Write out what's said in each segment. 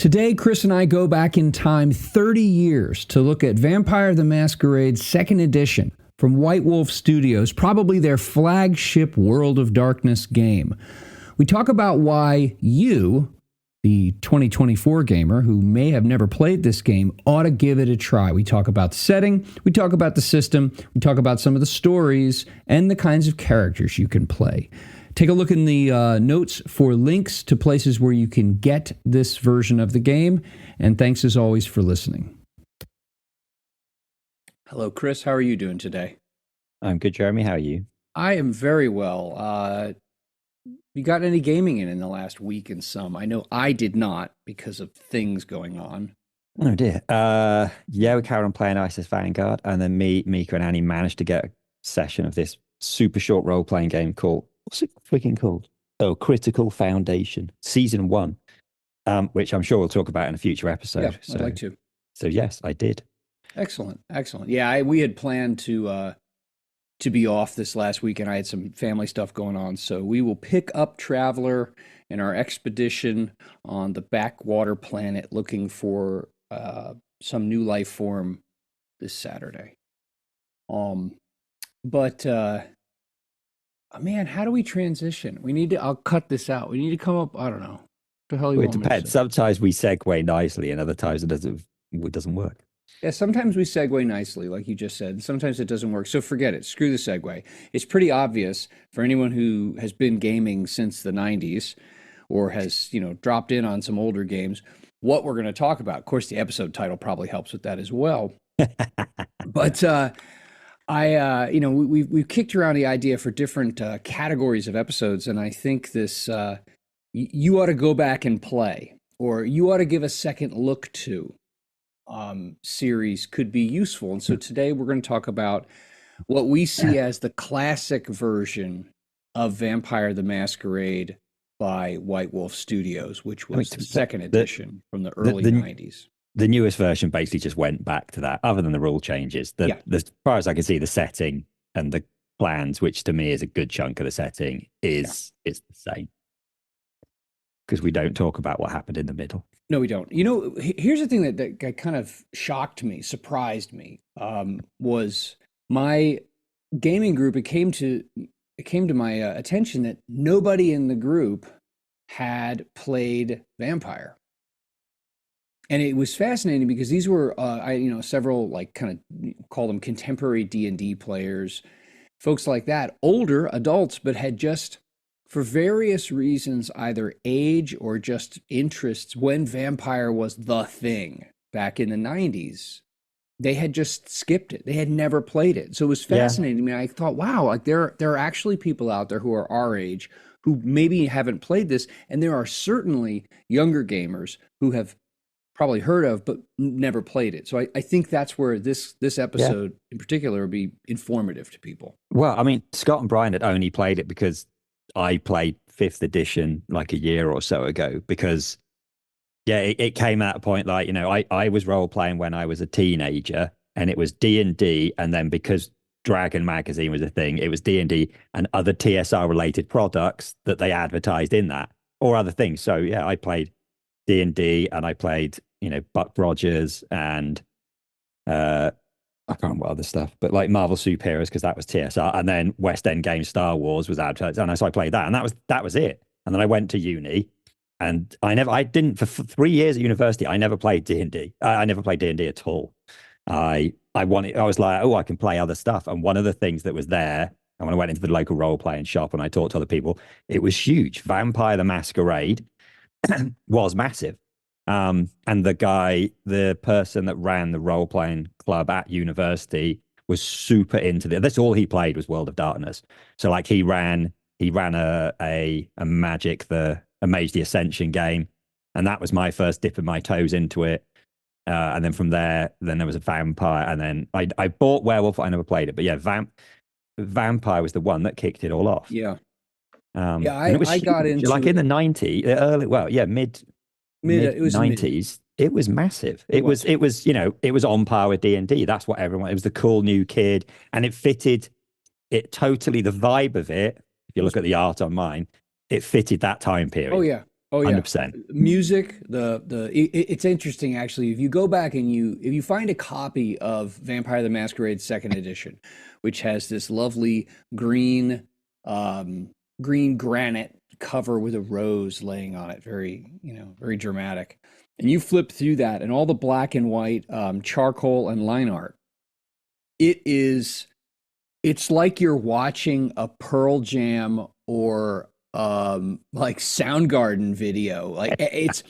Today, Chris and I go back in time 30 years to look at Vampire the Masquerade 2nd Edition from White Wolf Studios, probably their flagship World of Darkness game. We talk about why you, the 2024 gamer who may have never played this game, ought to give it a try. We talk about the setting, we talk about the system, we talk about some of the stories, and the kinds of characters you can play. Take a look in the notes for links to places where you can get this version of the game. And thanks as always for listening. Hello, Chris. How are you doing today? I'm good, Jeremy. How are you? I am very well. You got any gaming in the last week and some? I know I did not because of things going on. Oh dear. Yeah, we carried on playing ISIS Vanguard, and then Mika and Annie managed to get a session of this super short role-playing game called, what's it freaking called? Oh, Critical Foundation, Season 1, which I'm sure we'll talk about in a future episode. Yeah, I'd like to. So yes, I did. Excellent. Yeah, we had planned to be off this last week, and I had some family stuff going on. So we will pick up Traveler in our expedition on the backwater planet looking for some new life form this Saturday. But man, how do we transition? I'll cut this out. We need to come up, I don't know. The hell you Well, want it me to depends. say? Sometimes we segue nicely, and other times it doesn't work. Yeah, sometimes we segue nicely, like you just said. Sometimes it doesn't work. So forget it. Screw the segue. It's pretty obvious for anyone who has been gaming since the 90s or has, dropped in on some older games, what we're going to talk about. Of course, the episode title probably helps with that as well. But we've kicked around the idea for different categories of episodes, and I think this you ought to go back and play, or you ought to give a second look to series could be useful. And so today we're going to talk about what we see as the classic version of Vampire the Masquerade by White Wolf Studios, which was the 2nd edition from the early 90s. The newest version basically just went back to that, other than the rule changes. As far as I can see, the setting and the plans, which to me is a good chunk of the setting, is the same. Because we don't talk about what happened in the middle. No, we don't. Here's the thing that kind of shocked me, surprised me, was my gaming group. It came to my attention that nobody in the group had played Vampire. And it was fascinating because these were, several kind of call them contemporary D&D players, folks like that, older adults, but had just, for various reasons, either age or just interests, when Vampire was the thing back in the 90s, they had just skipped it. They had never played it. So it was fascinating to me. I thought, wow, like there are actually people out there who are our age who maybe haven't played this. And there are certainly younger gamers who have probably heard of, but never played it. So I think that's where this episode in particular will be informative to people. Well, I mean, Scott and Brian had only played it because I played 5th edition like a year or so ago, because it came at a point like, I was role playing when I was a teenager, and it was D&D, and then because Dragon magazine was a thing, it was D&D and other TSR related products that they advertised in that, or other things. So I played D&D, and I played Buck Rogers and I can't remember what other stuff, but like Marvel Superheroes, because that was TSR, and then West End Games Star Wars was advertised, and so I played that, and that was it. And then I went to uni, and I didn't for 3 years at university. I never played D&D. I never played D&D at all. I was like, I can play other stuff. And one of the things that was there, and when I went into the local role playing shop and I talked to other people, it was huge. Vampire the Masquerade was massive. And the person that ran the role-playing club at university was super into this. That's all he played was World of Darkness. So like he ran a Magic, a Mage the Ascension game, and that was my first dipping my toes into it. And then from there, there was a Vampire, and then I bought Werewolf. I never played it, but Vampire was the one that kicked it all off. Yeah. I got into like in the 90s, mid 90s. It was massive. It was on par with D&D. That's what everyone. It was the cool new kid, and it fitted it totally. The vibe of it. If you look at the art on mine, it fitted that time period. Oh yeah. Oh yeah, 100%. music. It's interesting actually. If you go back and if you find a copy of Vampire the Masquerade Second Edition, which has this lovely green, um, green granite cover with a rose laying on it, very very dramatic, and you flip through that and all the black and white charcoal and line art, it is it's like you're watching a Pearl Jam or like Soundgarden video. Like it's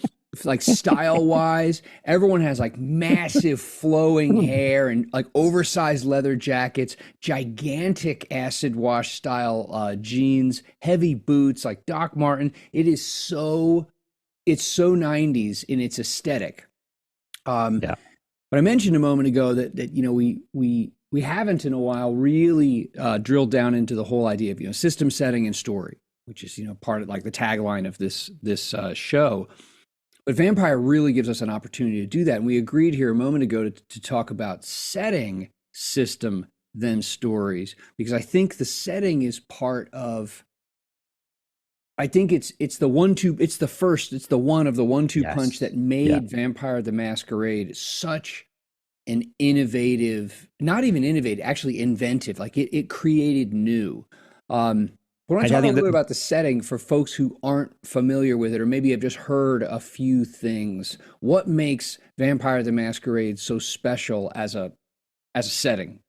like style wise, everyone has like massive flowing hair and like oversized leather jackets, gigantic acid wash style jeans, heavy boots like Doc Marten. It's so 90s in its aesthetic. Um, Yeah. but I mentioned a moment ago that we haven't in a while really drilled down into the whole idea of system setting and story, which is part of like the tagline of this show. But Vampire really gives us an opportunity to do that, and we agreed here a moment ago to talk about setting, system, then stories, because I think the setting is part of. I think it's the one two it's the first it's the one of the one two punch Yes. that Yeah. made Vampire the Masquerade such an innovative, not even innovative, actually inventive. Like it created new. I want to I talk a think little that bit about the setting for folks who aren't familiar with it or maybe have just heard a few things. What makes Vampire the Masquerade so special as a setting?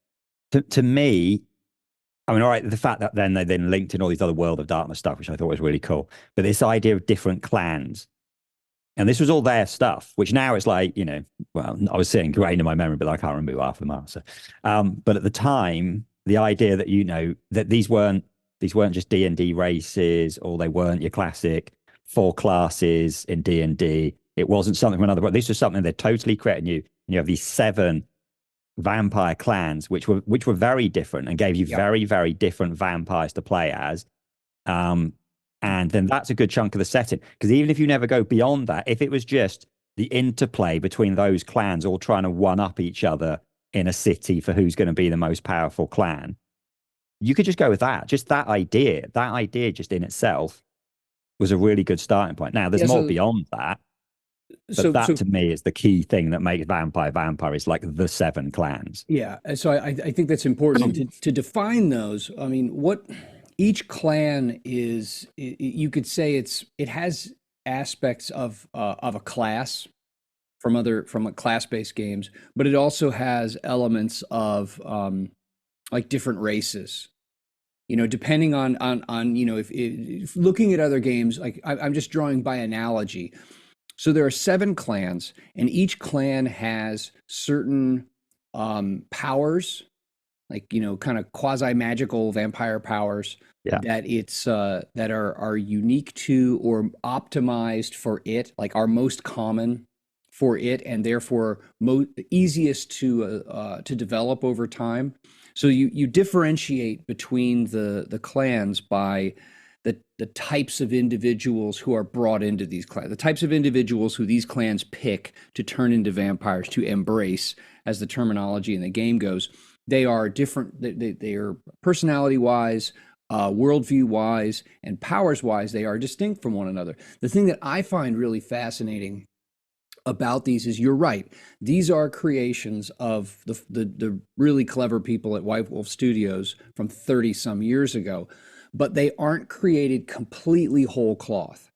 to me, I mean, all right, the fact that then they then linked in all these other World of Darkness stuff, which I thought was really cool. But this idea of different clans, and this was all their stuff, which now is like, well, I was saying ingrained in my memory, but I can't remember who half of them are. So, but at the time, the idea that that these weren't just D&D races, or they weren't your classic four classes in D&D. It wasn't something from another. This was something they're totally creating you. And you have these seven vampire clans, which were very different and gave you Yep. very, very different vampires to play as. Um, and then that's a good chunk of the setting. Because even if you never go beyond that, if it was just the interplay between those clans all trying to one up each other in a city for who's going to be the most powerful clan, you could just go with that. Just that idea just in itself was a really good starting point. Now, there's Yeah. more beyond that, but that So to me is the key thing that makes Vampire is like the seven clans. yeah, so I think that's important. And to define those, I mean, what each clan is, you could say it has aspects of a class from class-based games, but it also has elements of like different races. Depending on if looking at other games, like I'm just drawing by analogy. So there are seven clans, and each clan has certain powers, like kind of quasi magical vampire powers Yeah. that are unique to or optimized for it, like are most common for it, and therefore easiest to develop over time. So you differentiate between the clans by the types of individuals who are brought into these clans, the types of individuals who these clans pick to turn into vampires, to embrace, as the terminology in the game goes. They are different. They are personality wise, worldview wise, and powers wise. They are distinct from one another. The thing that I find really fascinating about these is you're right. These are creations of the really clever people at White Wolf Studios from 30 some years ago, but they aren't created completely whole cloth.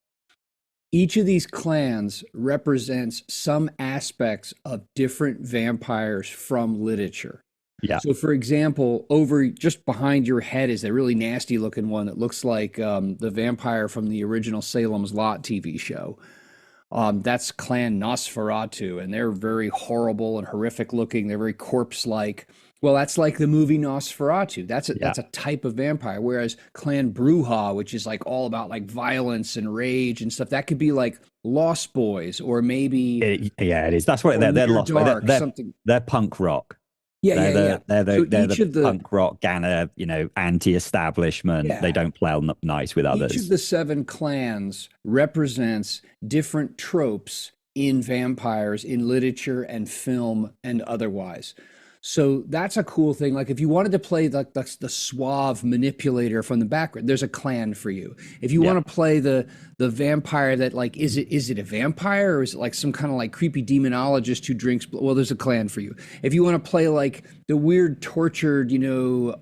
Each of these clans represents some aspects of different vampires from literature. Yeah. So, for example, over just behind your head is a really nasty looking one that looks like the vampire from the original Salem's Lot TV show. That's Clan Nosferatu, and they're very horrible and horrific looking. They're very corpse-like. Well, that's like the movie Nosferatu. Yeah. That's a type of vampire. Whereas Clan Bruja, which is like all about like violence and rage and stuff, that could be like Lost Boys or maybe Yeah, it is. That's what or they're Near lost. They're, Dark, they're something. they're punk rock. Yeah, They're yeah, yeah. the they're the So they're each the of the punk rock Ghana, anti-establishment. They yeah, don't play nice with each of others. the seven clans represents different tropes in vampires, in literature and film and otherwise. So that's a cool thing. Like if you wanted to play the suave manipulator from the background, there's a clan for you. If you Yeah. want to play the vampire that like is it a vampire or is it like some kind of like creepy demonologist who drinks well, there's a clan for you. If you want to play like the weird tortured,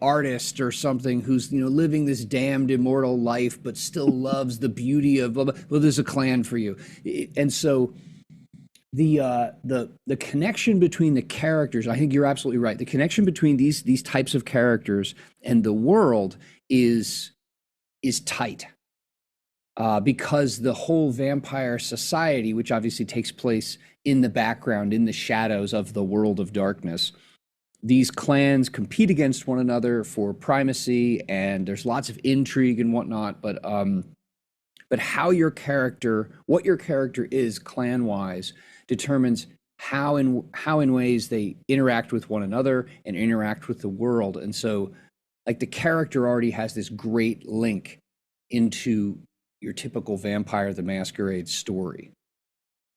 artist or something who's, living this damned immortal life but still loves the beauty of blah, blah, well, there's a clan for you. And so the connection between the characters, I think you're absolutely right. The connection between these types of characters and the world is tight, because the whole vampire society, which obviously takes place in the background, in the shadows of the world of darkness, these clans compete against one another for primacy, and there's lots of intrigue and whatnot. But what your character is clan wise, determines how in ways they interact with one another and interact with the world. And so, like the character already has this great link into your typical Vampire the Masquerade story.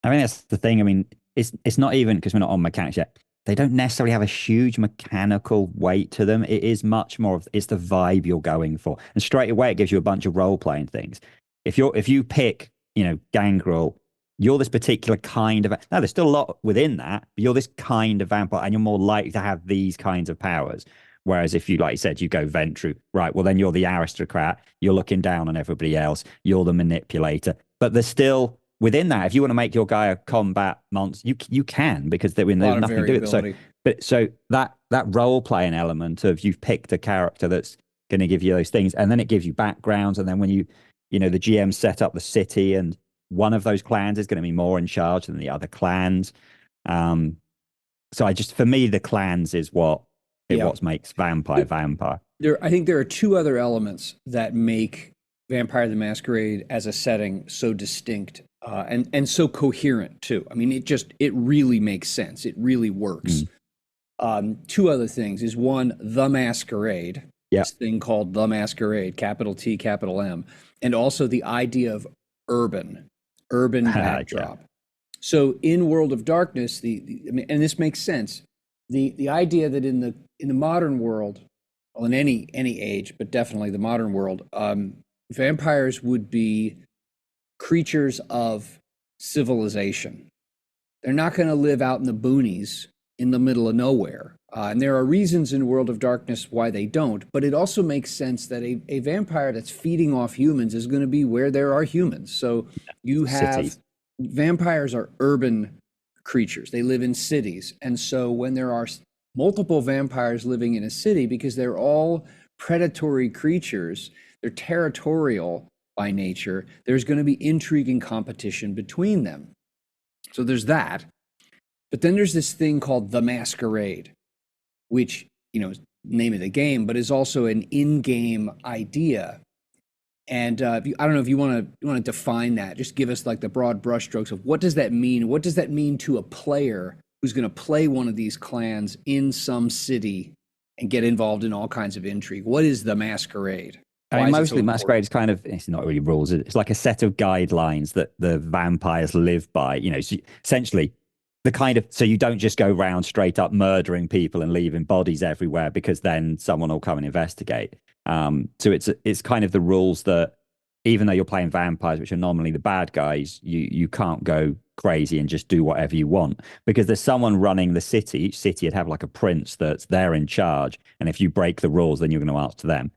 I mean, that's the thing. I mean, it's not even because we're not on mechanics yet. They don't necessarily have a huge mechanical weight to them. It is much more of it's the vibe you're going for, and straight away it gives you a bunch of role playing things. If you pick, Gangrel, you're this particular kind of now. There's still a lot within that, but you're this kind of vampire, and you're more likely to have these kinds of powers. Whereas if you, like you said, you go Ventru, right? Well, then you're the aristocrat. You're looking down on everybody else. You're the manipulator. But there's still within that. If you want to make your guy a combat monster, you can because A lot there's of nothing to do with it. So, variability. but so that role playing element of you've picked a character that's going to give you those things, and then it gives you backgrounds, and then when the GM set up the city, and one of those clans is going to be more in charge than the other clans. Um, so for me, the clans is Yeah. what makes Vampire Vampire. I think there are two other elements that make Vampire the Masquerade as a setting so distinct, and so coherent too. I mean, it really makes sense. It really works. Mm. Two other things is one, the Masquerade, Yeah. this thing called the Masquerade, capital T, capital M, and also the idea of urban Yeah. backdrop. So in World of Darkness, I mean, and this makes sense. The idea that in the modern world, well, in any age, but definitely the modern world, vampires would be creatures of civilization. They're not going to live out in the boonies in the middle of nowhere. And there are reasons in World of Darkness why they don't, but it also makes sense that a vampire that's feeding off humans is going to be where there are humans. So you have Cities. vampires are urban creatures. They live in cities. And so when there are multiple vampires living in a city, because they're all predatory creatures, they're territorial by nature, there's going to be intrigue and competition between them. So there's that. But then there's this thing called the Masquerade, which, is the name of the game, but is also an in-game idea. And I don't know if you want to define that. Just give us like the broad brushstrokes of what does that mean? What does that mean to a player who's going to play one of these clans in some city and get involved in all kinds of intrigue? What is the Masquerade? I Why mean, is it so mostly important? Masquerade is it's not really rules. It's like a set of guidelines that the vampires live by. So essentially, so you don't just go around straight up murdering people and leaving bodies everywhere because then someone will come and investigate. So it's kind of the rules that even though you're playing vampires, which are normally the bad guys, you can't go crazy and just do whatever you want because there's someone running the city. Each city would have like a prince that's there in charge, and if you break the rules, then you're going to answer them.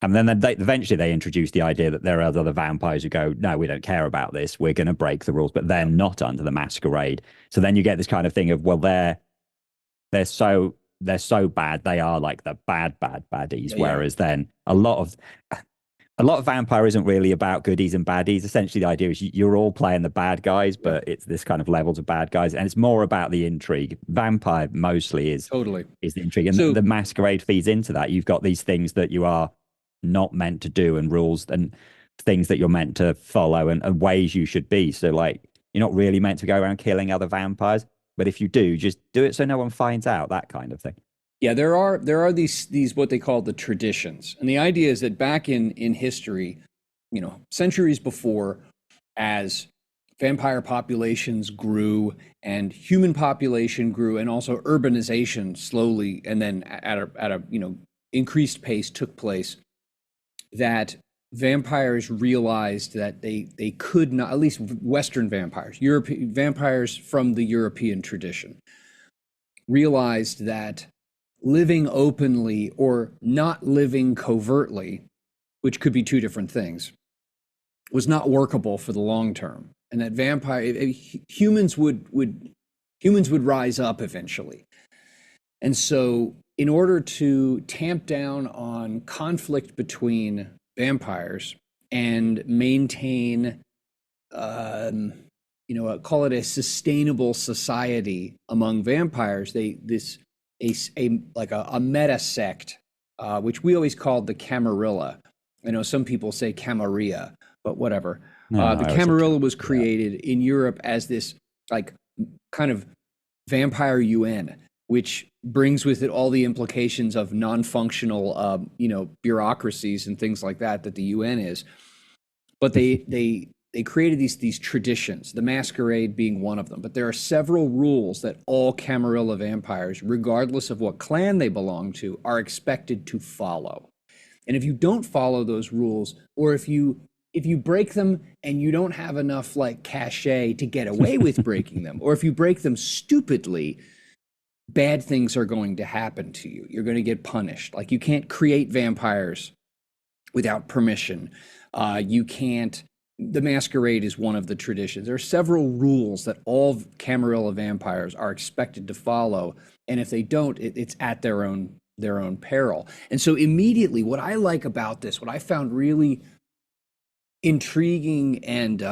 And then eventually they introduce the idea that there are other vampires who go, no, we don't care about this. We're going to break the rules, but they're not under the Masquerade. So then you get this kind of thing of, well, they're so bad. They are like the bad baddies. Yeah. Whereas then a lot of vampire isn't really about goodies and baddies. Essentially, the idea is you're all playing the bad guys, but it's this kind of levels of bad guys, and it's more about the intrigue. Vampire mostly is Totally. the intrigue, and So the Masquerade feeds into that. You've got these things that you are not meant to do, and rules and things that you're meant to follow, and ways you should be. So, like, you're not really meant to go around killing other vampires, but if you do, just do it so no one finds out. That kind of thing. yeah, there are these what they call the traditions, and the idea is that back in history, centuries before, as vampire populations grew and human population grew, and also urbanization slowly and then at a increased pace took place, that vampires realized that they could not, at least Western vampires, European vampires from the European tradition, realized that living openly or not living covertly, which could be two different things, was not workable for the long term, and that humans would rise up eventually. And so, in order to tamp down on conflict between vampires and maintain, call it a sustainable society among vampires, a meta sect, which we always called the Camarilla. I know some people say Camarilla, but whatever. No, The I always Camarilla said was created in Europe as this like kind of vampire UN, which brings with it all the implications of non-functional, bureaucracies and things like that the UN is. But they created these traditions, the Masquerade being one of them. But there are several rules that all Camarilla vampires, regardless of what clan they belong to, are expected to follow. And if you don't follow those rules, or if you break them and you don't have enough like cachet to get away with breaking them, or if you break them stupidly, bad things are going to happen to you. You're going to get punished. Like, you can't create vampires without permission. You can't. The Masquerade is one of the traditions. There are several rules that all Camarilla vampires are expected to follow, and if they don't, it's at their own peril. And so immediately, what I like about this, what I found really intriguing and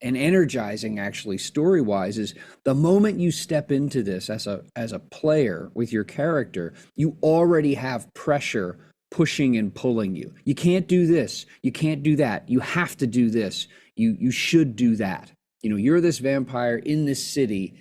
energizing, actually, story-wise, is the moment you step into this as a player with your character, you already have pressure pushing and pulling you. You can't do this. You can't do that. You have to do this. You should do that. You're this vampire in this city,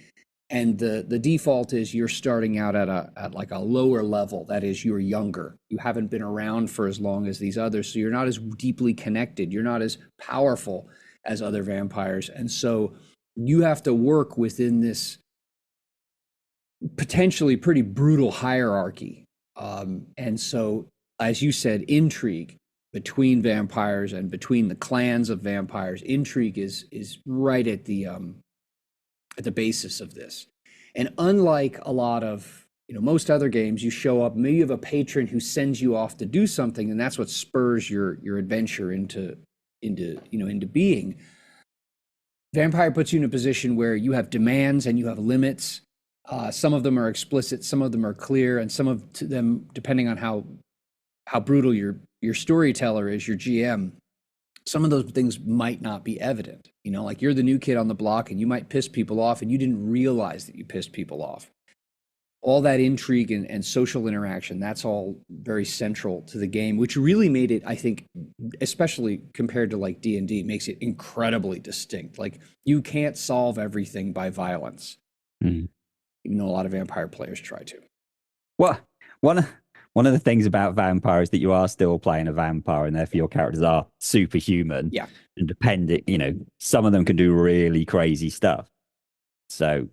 and the default is you're starting out at like a lower level. That is, you're younger. You haven't been around for as long as these others, so you're not as deeply connected. You're not as powerful as other vampires, and so you have to work within this potentially pretty brutal hierarchy. And so, as you said, intrigue between vampires and between the clans of vampires, intrigue is right at the basis of this. And unlike a lot of most other games, you show up, maybe you have a patron who sends you off to do something, and that's what spurs your adventure into being. Vampire puts you in a position where you have demands and you have limits. Some of them are explicit, some of them are clear, and some of them, depending on how brutal your storyteller is, your GM, some of those things might not be evident. Like, you're the new kid on the block and you might piss people off and you didn't realize that you pissed people off. All that intrigue and social interaction, that's all very central to the game, which really made it, I think, especially compared to like D&D, makes it incredibly distinct. Like, you can't solve everything by violence, even though a lot of vampire players try to. Well, one of the things about vampire is that you are still playing a vampire, and therefore your characters are superhuman. Yeah. And depending, some of them can do really crazy stuff. So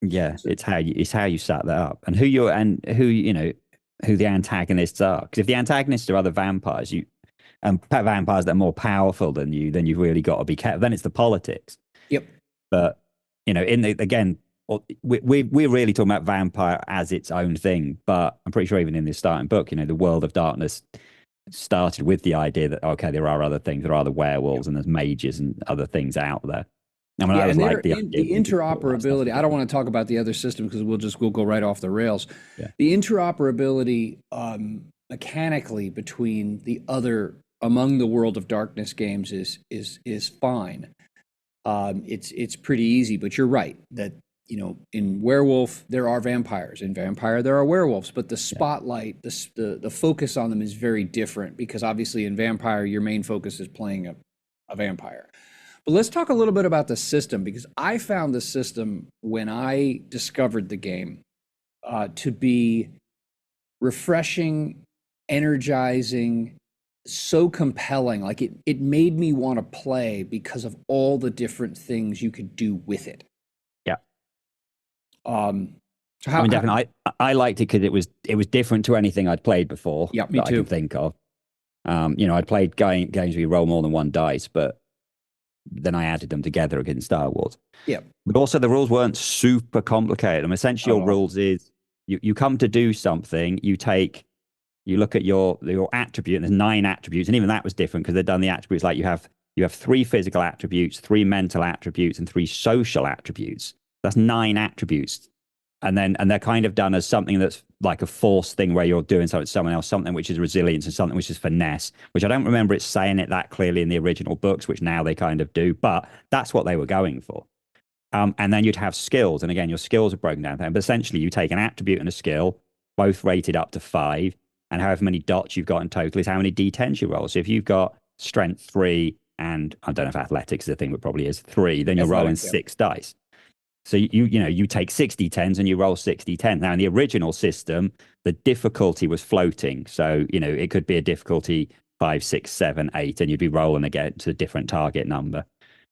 yeah, it's how you set that up, and who the antagonists are. Because if the antagonists are other vampires, and vampires that are more powerful than you, then you've really got to be careful. Then it's the politics. Yep. But again, we're really talking about vampire as its own thing, but I'm pretty sure even in the starting book, the World of Darkness started with the idea that, okay, there are other things, there are the werewolves, and there's mages and other things out there. I mean, I was like the interoperability. I don't want to talk about the other system because we'll go right off the rails. Yeah. The interoperability mechanically between among the World of Darkness games is fine. It's pretty easy, but you're right that in Werewolf there are vampires, in Vampire there are werewolves, but the spotlight, the focus on them is very different, because obviously in Vampire your main focus is playing a vampire. But let's talk a little bit about the system, because I found the system, when I discovered the game, to be refreshing, energizing, so compelling. Like it made me want to play because of all the different things you could do with it. Yeah. Um, so I mean, how definitely, I liked it because it was different to anything I'd played before yeah, me that I can too. think of. I'd played games where you roll more than one dice, but then I added them together against Star Wars. Yeah, But also the rules weren't super complicated. And essentially not your at all. rules is you come to do something, you look at your attribute, and there's 9 attributes, and even that was different because they've done the attributes like you have 3 physical attributes, 3 mental attributes, and 3 social attributes. That's 9 attributes. And they're kind of done as something that's like a force thing where you're doing something to someone else, something which is resilience and something which is finesse, which I don't remember it saying it that clearly in the original books, which now they kind of do, but that's what they were going for. And then you'd have skills. And again, your skills are broken down. But essentially, you take an attribute and a skill, both rated up to 5, and however many dots you've got in total is how many D10s you roll. So if you've got strength 3, and I don't know if athletics is a thing, but probably is 3, then you're rolling Athletics, yeah. 6 dice. So you take 60 10s and you roll 60 10s. Now in the original system, the difficulty was floating. So it could be a difficulty 5, 6, 7, 8, and you'd be rolling again to a different target number.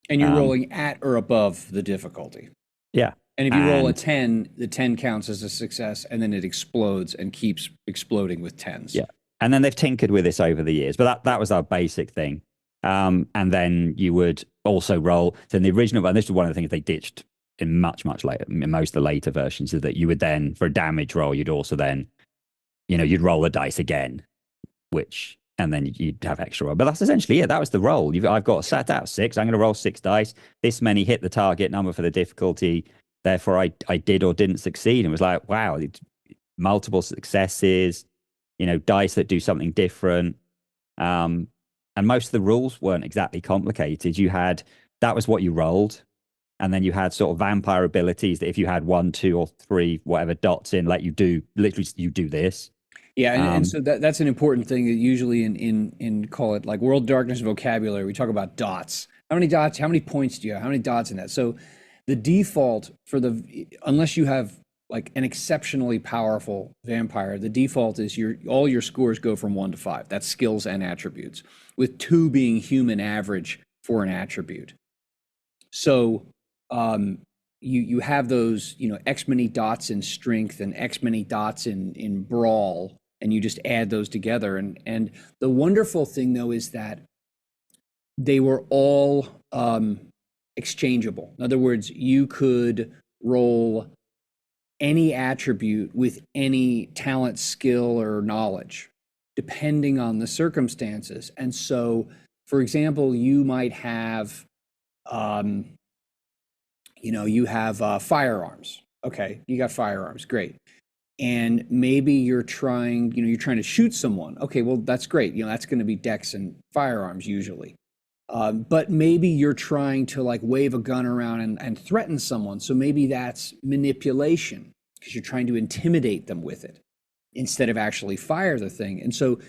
And you're Um, rolling at or above the difficulty. yeah, And if you roll a and 10, the 10 counts as a success, and then it explodes and keeps exploding with tens. yeah, and then they've tinkered with this over the years, but that was our basic thing. And then you would also roll. So in the original, and this is one of the things they ditched in much later, in most of the later versions, is that you would then, for a damage roll, you'd also then, you'd roll the dice again, and then you'd have extra roll. But that's essentially it. That was the roll. I've got sat out 6. I'm going to roll 6 dice. This many hit the target number for the difficulty. Therefore, I did or didn't succeed. And it was like, wow, multiple successes, dice that do something different. And most of the rules weren't exactly complicated. That was what you rolled. And then you had sort of vampire abilities that if you had 1, 2, or 3, whatever dots in, let you do, literally, you do this. Yeah, and Um, so that's an important thing that usually in call it like World Darkness vocabulary, we talk about dots. How many dots, how many points do you have? How many dots in that? So the default for unless you have like an exceptionally powerful vampire, the default is all your scores go from 1 to 5. That's skills and attributes, with 2 being human average for an attribute. So um, you have those, X many dots in strength and X many dots in brawl, and you just add those together. And the wonderful thing though is that they were all exchangeable. In other words, you could roll any attribute with any talent, skill, or knowledge, depending on the circumstances. And so, for example, you might have um, you have firearms. Okay, you got firearms, great. And maybe you're trying to shoot someone. Okay, well, that's great. That's going to be dex and firearms usually. But maybe you're trying to like wave a gun around and threaten someone. So maybe that's manipulation because you're trying to intimidate them with it instead of actually fire the thing. And so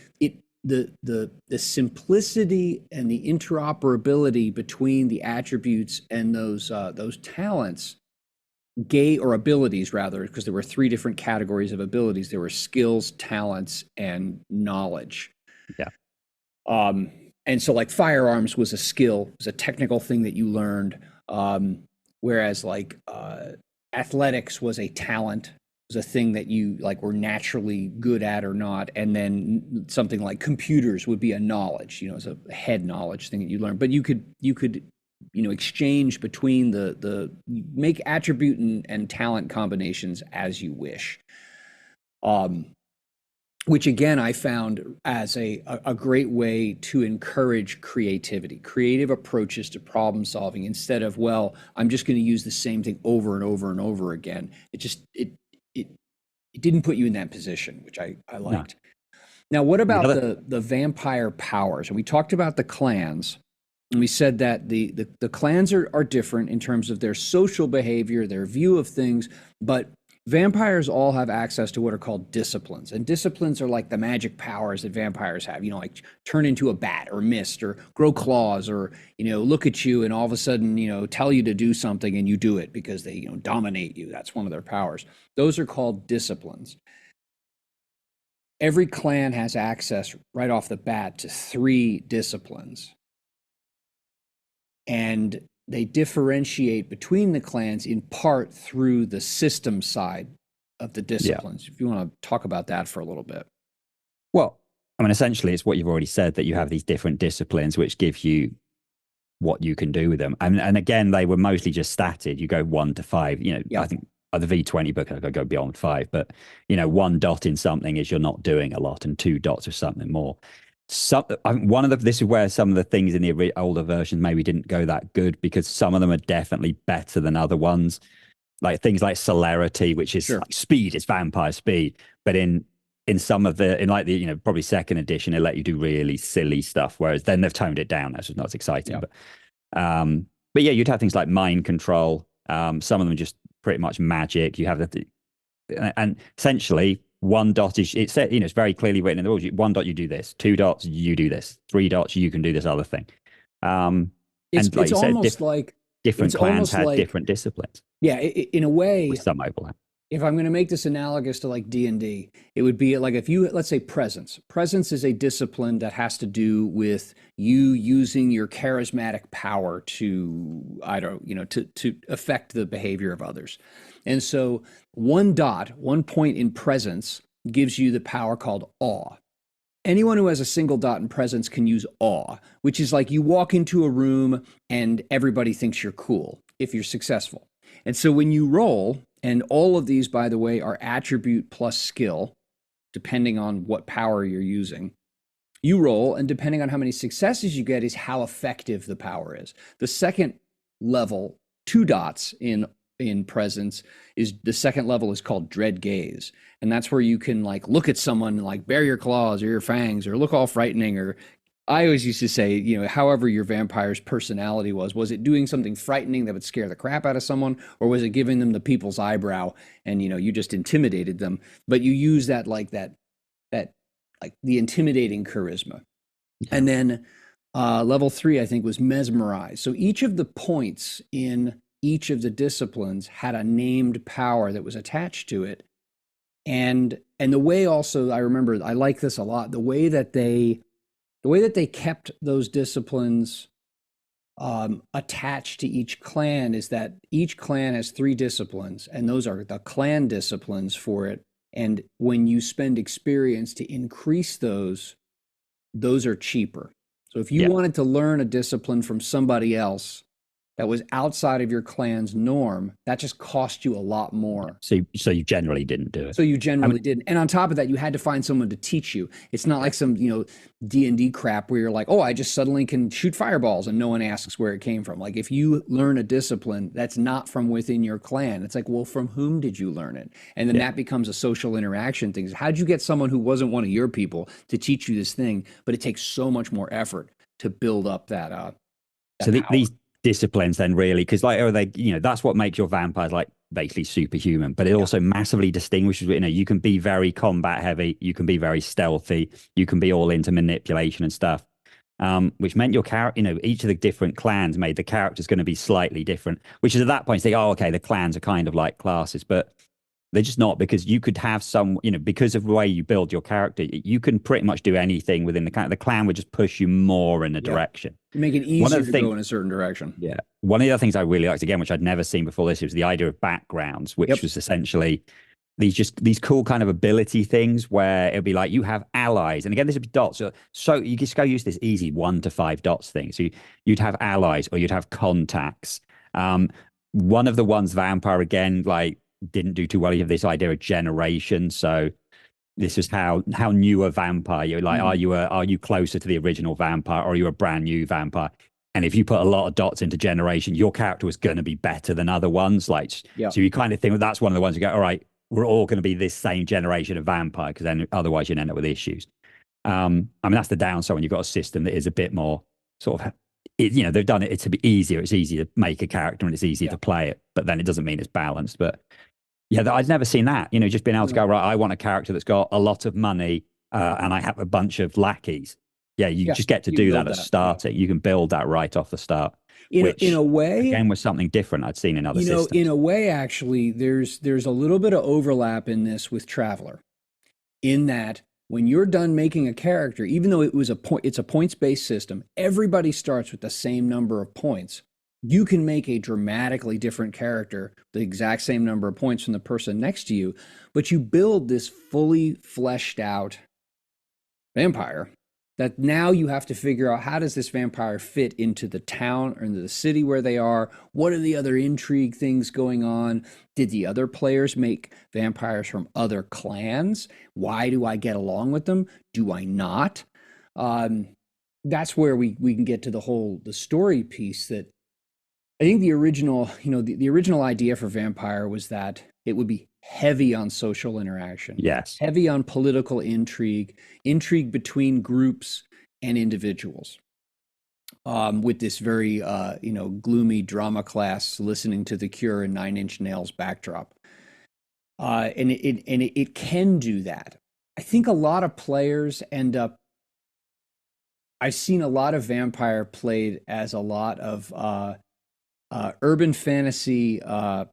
the simplicity and the interoperability between the attributes and those talents or abilities rather, because there were 3 different categories of abilities. There were skills, talents, and knowledge. yeah. And so like firearms was a skill, was a technical thing that you learned. Whereas like athletics was a talent, was a thing that you like were naturally good at or not. And then something like computers would be a knowledge, it's a head knowledge thing that you learn. But you could exchange between the make attribute and talent combinations as you wish. Which again I found as a great way to encourage creative approaches to problem solving instead of, well, I'm just going to use the same thing over and over and over again. It didn't put you in that position, which I No. liked. Now, what The about other, the vampire powers? And we talked about the clans, and we said that the clans are different in terms of their social behavior, their view of things, but vampires all have access to what are called disciplines. And disciplines are like the magic powers that vampires have, like turn into a bat or mist or grow claws or, look at you and all of a sudden, tell you to do something and you do it because they, dominate you. That's one of their powers. Those are called disciplines. every clan has access right off the bat to three disciplines, and they differentiate between the clans in part through the system side of the Yeah. disciplines. If you want to talk about that for a little bit. Well, I mean, essentially, it's what you've already said that you have these different disciplines which give you what you can do with them. And again, they were mostly just statted. You go 1 to 5. I Yep. think the V20 book, I could go beyond 5, but 1 dot in something is you're not doing a lot, and 2 dots or something more. I think this is where some of the things in the older versions maybe didn't go that good, because some of them are definitely better than other ones. Like things like celerity, which is Sure. like speed, it's vampire speed. But in some of the, in like the, probably second edition, they let you do really silly stuff. Whereas then they've toned it down. That's just not as exciting. Yep. But yeah, you'd have things like mind control. Some of them just pretty much magic. You have and essentially 1 dot is, it's very clearly written in the rules. 1 dot, you do this. 2 dots, you do this. 3 dots, you can do this other thing. It's And like it's you said, almost like different it's clans almost had like different disciplines yeah, in a way, with some overlap. if I'm going to make this analogous to like D&D, it would be like if you, let's say presence. Presence is a discipline that has to do with you using your charismatic power to, I don't, to affect the behavior of others. And so 1 dot, 1 point in presence gives you the power called awe. Anyone who has a single dot in presence can use awe, which is like you walk into a room and everybody thinks you're cool if you're successful. And so when you roll, and all of these, by the way, are attribute plus skill, depending on what power you're using. You roll, and depending on how many successes you get, is how effective the power is. The second level, 2 dots in presence, is the second level is called dread gaze, and that's where you can like look at someone and like bare your claws or your fangs or look all frightening, or I always used to say, however your vampire's personality was it doing something frightening that would scare the crap out of someone, or was it giving them the people's eyebrow and you just intimidated them, but you use that like the intimidating charisma. Yeah. And then level 3, I think, was mesmerize. So each of the points in each of the disciplines had a named power that was attached to it. And the way also, I remember, I like this a lot, the way that they kept those disciplines attached to each clan is that each clan has 3 disciplines, and those are the clan disciplines for it. And when you spend experience to increase those are cheaper. So if you wanted to learn a discipline from somebody else that was outside of your clan's norm, that just cost you a lot more. So you generally didn't do it. So you generally didn't. And on top of that, you had to find someone to teach you. It's not like some, D&D crap where you're like, oh, I just suddenly can shoot fireballs and no one asks where it came from. Like if you learn a discipline that's not from within your clan, it's like, well, from whom did you learn it? And then that becomes a social interaction thing. How'd you get someone who wasn't one of your people to teach you this thing? But it takes so much more effort to build up that so these disciplines then really, because like that's what makes your vampires like basically superhuman, but it also massively distinguishes. You can be very combat heavy, you can be very stealthy, you can be all into manipulation and stuff, which meant your character, each of the different clans made the characters going to be slightly different, which is at that point say, oh, okay, the clans are kind of like classes, but they're just not, because you could have some, because of the way you build your character, you can pretty much do anything within the clan. The clan would just push you more in a direction. You make it easier to go in a certain direction. Yeah. One of the other things I really liked, again, which I'd never seen before this, was the idea of backgrounds, which was essentially these cool kind of ability things where it'd be like you have allies. And again, this would be dots. So you just go use this easy 1 to 5 dots thing. So you'd have allies or you'd have contacts. One of the ones, vampire, again, like, didn't do too well. You have this idea of generation. So this is how new a vampire you're like. Are you closer to the original vampire, or are you a brand new vampire? And if you put a lot of dots into generation, your character was going to be better than other ones. Like, so you kind of think that's one of the ones you go, all right, we're all going to be this same generation of vampire, because then otherwise you'd end up with issues. I mean, that's the downside when you've got a system that is a bit more sort of, they've done it to be easier. It's easier to make a character and it's easier to play it, but then it doesn't mean it's balanced. But yeah, I'd never seen that, just being able to go, right, I want a character that's got a lot of money and I have a bunch of lackeys. Yeah, you just get to do that at starting. You can build that right off the start. In a way, again, was something different I'd seen in other systems. In a way, actually, there's a little bit of overlap in this with Traveler, in that when you're done making a character, even though it's a points-based system, everybody starts with the same number of points. You can make a dramatically different character, the exact same number of points from the person next to you, but you build this fully fleshed out vampire that now you have to figure out, how does this vampire fit into the town or into the city where they are? What are the other intrigue things going on? Did the other players make vampires from other clans? Why do I get along with them? Do I not? Um, that's where we can get to the story piece. That I think the original, the original idea for vampire was that it would be heavy on social interaction, Yes. heavy on political intrigue, intrigue between groups and individuals. With this very, gloomy drama class listening to The Cure and Nine Inch Nails backdrop, and it can do that. I think a lot of players end up. I've seen a lot of vampire played as a lot of urban fantasy,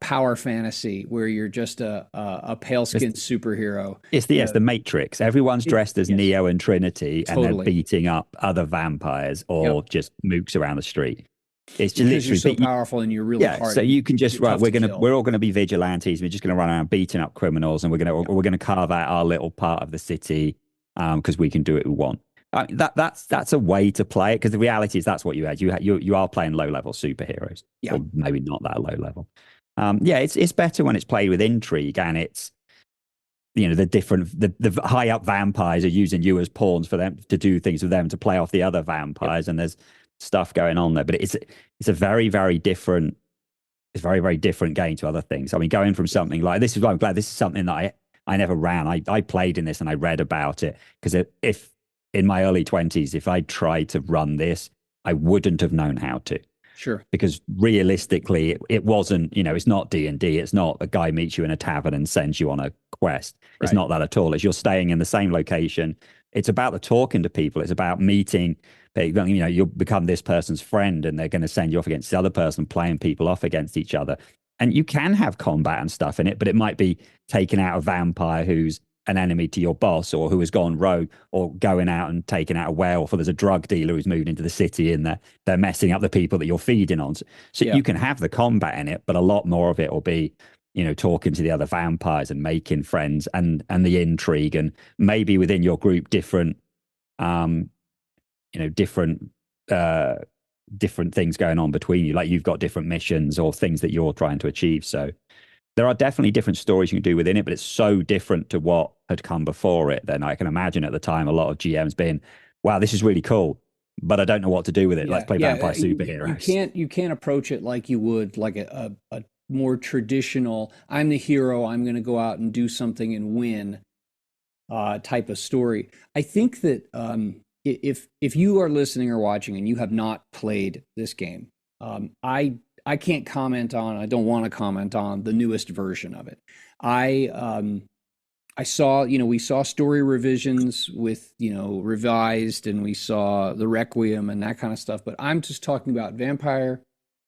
power fantasy, where you're just a pale skinned superhero. It's the Matrix. Everyone's dressed as Yes, Neo and Trinity, and they're totally. beating up other vampires or Yep. just mooks around the street. It's just Because you're literally, so powerful and you're really yeah. So hard. you can just, You're right. tough to kill. We're all gonna be vigilantes. We're just gonna run around beating up criminals, and we're gonna carve out our little part of the city, because we can do it. We want. That's a way to play it, because the reality is that's what you had. You are playing low level superheroes, Yeah, or maybe not that low level. Yeah, it's better when it's played with intrigue, and it's, the high up vampires are using you as pawns for them to do things with them to play off the other yep, vampires, and there's stuff going on there. But it's a very, very different, it's a very, very different game to other things. I mean, going from something like this is why I'm glad this is something that I never ran. I played in this and I read about it, because if in my early 20s, if I tried to run this, I wouldn't have known how to, sure, because realistically it wasn't, it's not D&D. It's not a guy meets you in a tavern and sends you on a quest. It's right, not that at all. It's you're staying in the same location. It's about the talking to people. It's about meeting, you'll become this person's friend, and they're going to send you off against the other person, playing people off against each other. And you can have combat and stuff in it, but it might be taking out a vampire who's an enemy to your boss, or who has gone rogue, or going out and taking out a werewolf, or there's a drug dealer who's moved into the city and they're messing up the people that you're feeding on. So yeah, you can have the combat in it, but a lot more of it will be, talking to the other vampires and making friends, and the intrigue, and maybe within your group different, um, different different things going on between you. Like you've got different missions or things that you're trying to achieve. So there are definitely different stories you can do within it, but it's so different to what had come before it. Then I can imagine at the time a lot of GMs being, wow, this is really cool, but I don't know what to do with it. Let's yeah, play yeah. vampire You superheroes. can't approach it like you would like a more traditional. I'm the hero. I'm going to go out and do something and win type of story. I think that if you are listening or watching and you have not played this game, I can't comment on. I don't want to comment on the newest version of it. I saw, we saw story revisions with, revised, and we saw the Requiem and that kind of stuff. But I'm just talking about Vampire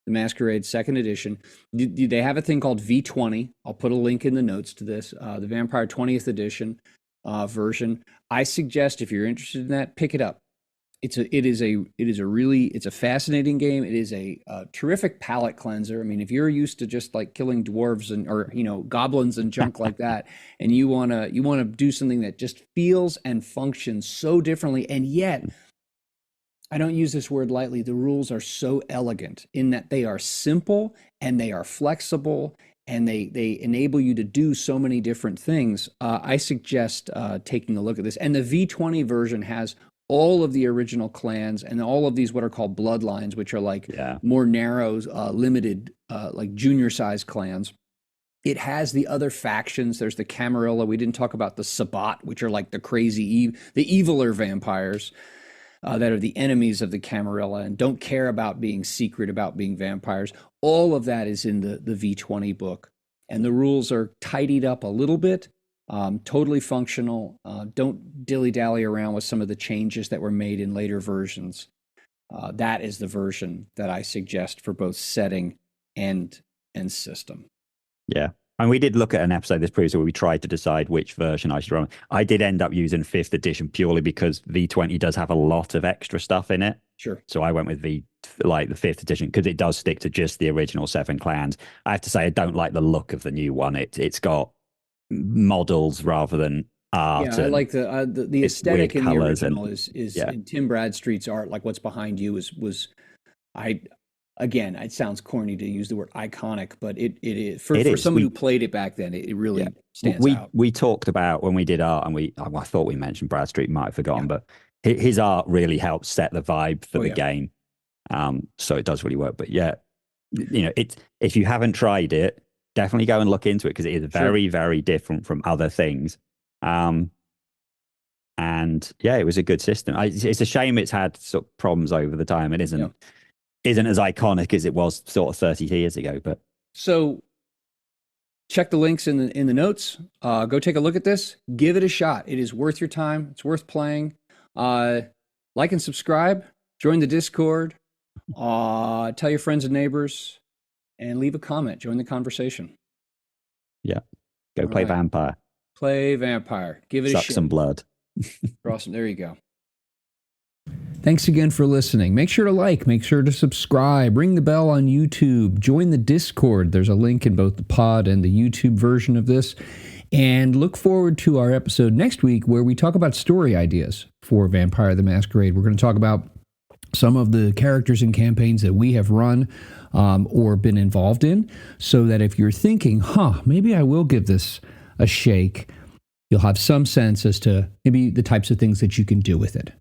the Masquerade Second Edition. They have a thing called V20. I'll put a link in the notes to this. The Vampire 20th Edition version. I suggest, if you're interested in that, pick it up. It's a fascinating game. It is a terrific palate cleanser. I mean, if you're used to just like killing dwarves or goblins and junk like that, and you wanna do something that just feels and functions so differently, and yet I don't use this word lightly. The rules are so elegant in that they are simple and they are flexible, and they enable you to do so many different things. I suggest taking a look at this. And the V20 version has all of the original clans and all of these what are called bloodlines, which are like Yeah. more narrow, limited, like junior sized clans. It has the other factions. There's the Camarilla. We didn't talk about the Sabbat, which are like the the eviler vampires that are the enemies of the Camarilla and don't care about being secret, about being vampires. All of that is in the V20 book. And the rules are tidied up a little bit, totally functional. Don't dilly dally around with some of the changes that were made in later versions. That is the version that I suggest for both setting and system. Yeah. And we did look at an episode this previous where we tried to decide which version I should run. I did end up using 5th edition purely because V20 does have a lot of extra stuff in it. Sure. So I went with the 5th edition because it does stick to just the original 7 clans. I have to say I don't like the look of the new one. It's got models rather than art. Yeah, I like the aesthetic in the original is yeah. in Tim Bradstreet's art. Like what's behind you was I again, it sounds corny to use the word iconic, but it is for someone who played it back then. It really stands out. We talked about when we did art, and I thought we mentioned Bradstreet, might have forgotten, but his art really helps set the vibe for the game. So it does really work. But yeah, if you haven't tried it, definitely go and look into it because it is very, very different from other things. And yeah, it was a good system. It's a shame it's had sort of problems over the time. It isn't as iconic as it was sort of 30 years ago. But so check the links in the notes. Go take a look at this. Give it a shot. It is worth your time. It's worth playing. Like and subscribe. Join the Discord. Tell your friends and neighbors, and leave a comment. Join the conversation. Yeah, go play Vampire. Play Vampire. Give it a shot. Suck some blood. Awesome. There you go. Thanks again for listening. Make sure to make sure to subscribe, ring the bell on YouTube, join the Discord. There's a link in both the pod and the YouTube version of this. And look forward to our episode next week where we talk about story ideas for Vampire the Masquerade. We're going to talk about some of the characters and campaigns that we have run or been involved in, so that if you're thinking, maybe I will give this a shake, you'll have some sense as to maybe the types of things that you can do with it.